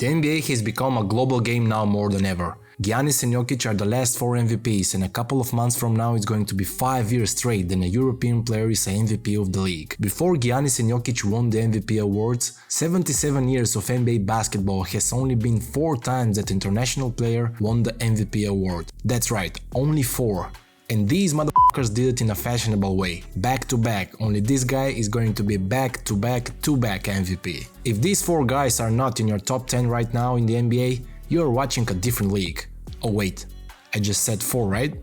The NBA has become a global game now more than ever. Giannis and Jokic are the last 4 MVPs, and a couple of months from now it's going to be 5 years straight that a European player is an MVP of the league. Before Giannis and Jokic won the MVP awards, 77 years of NBA basketball has only been 4 times that international player won the MVP award. That's right, only 4. And these motherfuckers did it in a fashionable way, back to back, only this guy is going to be back to back MVP. If these 4 guys are not in your top 10 right now in the NBA, you are watching a different league. Oh wait, I just said 4, right?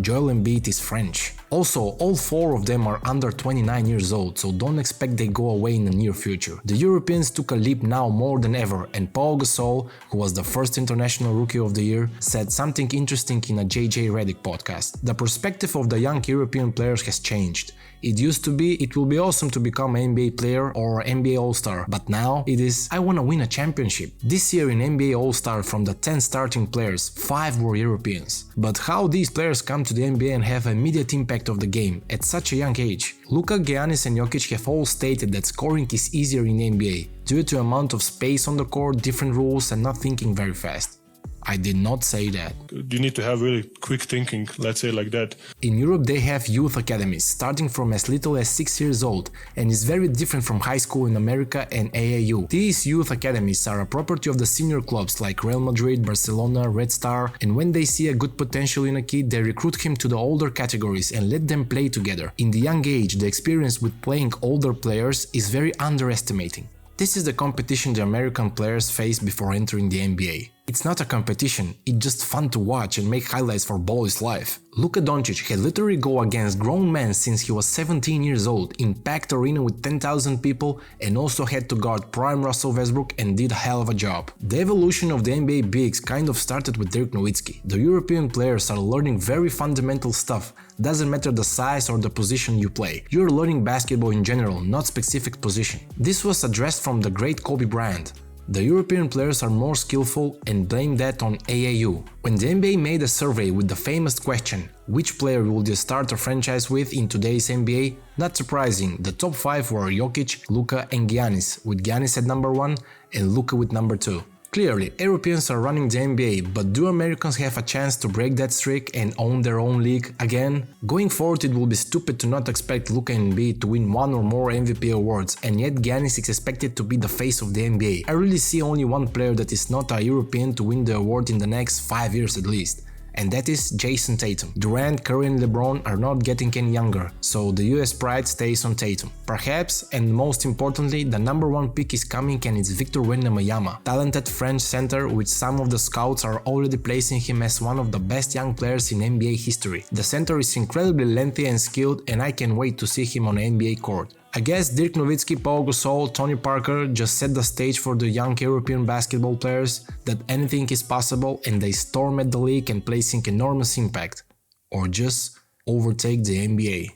Joel Embiid is French. Also, all 4 of them are under 29 years old, so don't expect they go away in the near future. The Europeans took a leap now more than ever, and Paul Gasol, who was the first international rookie of the year, said something interesting in a JJ Redick podcast. The perspective of the young European players has changed. It used to be, it will be awesome to become an NBA player or NBA All-Star, but now it is, I wanna win a championship. This year in NBA All-Star, from the 10 starting players, 5 were Europeans. But how these players come to the NBA and have immediate impact of the game at such a young age? Luka, Giannis and Jokic have all stated that scoring is easier in the NBA, due to amount of space on the court, different rules and not thinking very fast. I did not say that. You need to have really quick thinking, let's say like that. In Europe they have youth academies, starting from as little as 6 years old, and is very different from high school in America and AAU. These youth academies are a property of the senior clubs like Real Madrid, Barcelona, Red Star, and when they see a good potential in a kid, they recruit him to the older categories and let them play together. In the young age, the experience with playing older players is very underestimating. This is the competition the American players face before entering the NBA. It's not a competition, it's just fun to watch and make highlights for boys' life. Luka Doncic had literally go against grown men since he was 17 years old in packed arena with 10,000 people and also had to guard prime Russell Westbrook and did a hell of a job. The evolution of the NBA bigs kind of started with Dirk Nowitzki. The European players are learning very fundamental stuff, doesn't matter the size or the position you play. You're learning basketball in general, not specific position. This was addressed from the great Kobe Bryant. The European players are more skillful and blame that on AAU. When the NBA made a survey with the famous question, which player would you start a franchise with in today's NBA? Not surprising, the top 5 were Jokic, Luka and Giannis, with Giannis at number 1 and Luka with number 2. Clearly, Europeans are running the NBA, but do Americans have a chance to break that streak and own their own league again? Going forward, it will be stupid to not expect Luka and Embiid to win 1 or more MVP awards, and yet Giannis is expected to be the face of the NBA. I really see only one player that is not a European to win the award in the next 5 years at least. And that is Jason Tatum. Durant, Curry and LeBron are not getting any younger, so the US pride stays on Tatum. Perhaps, and most importantly, the number 1 pick is coming and it's Victor Wembanyama, talented French center, which some of the scouts are already placing him as one of the best young players in NBA history. The center is incredibly lengthy and skilled and I can wait to see him on an NBA court. I guess Dirk Nowitzki, Paul Gasol, Tony Parker just set the stage for the young European basketball players that anything is possible and they storm at the league and placing enormous impact, or just overtake the NBA.